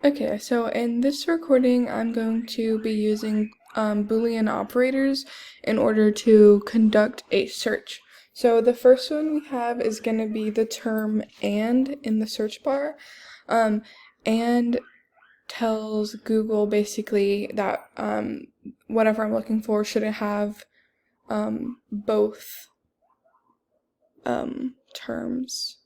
Okay, so in this recording, I'm going to be using Boolean operators in order to conduct a search. So the first one we have is going to be the term "and" in the search bar. And tells Google basically that whatever I'm looking for shouldn't have both terms.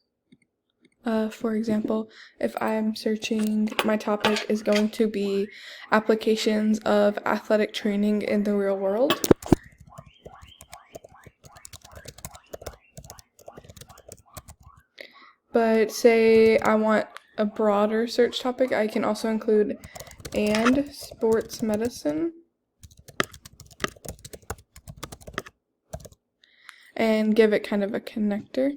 For example, if I'm searching, my topic is going to be applications of athletic training in the real world. But say I want a broader search topic, I can also include "and sports medicine" and give it kind of a connector.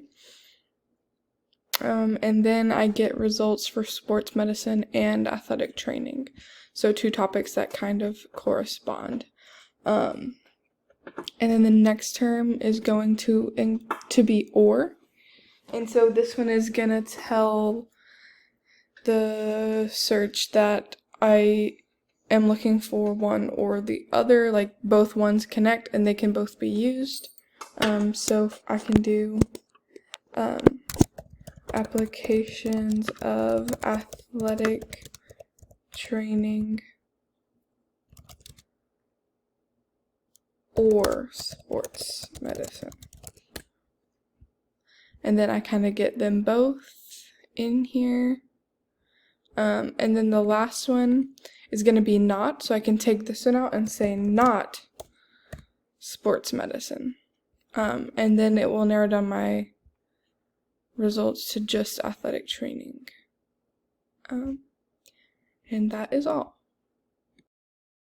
And then I get results for sports medicine and athletic training. So two topics that kind of correspond. And then the next term is going to be "or." And so this one is gonna tell the search that I am looking for one or the other, like both ones connect and they can both be used. So I can do applications of athletic training or sports medicine. And then I kind of get them both in here. And then the last one is going to be "not," so I can take this one out and say "not sports medicine." And then it will narrow down my results to just athletic training. And that is all.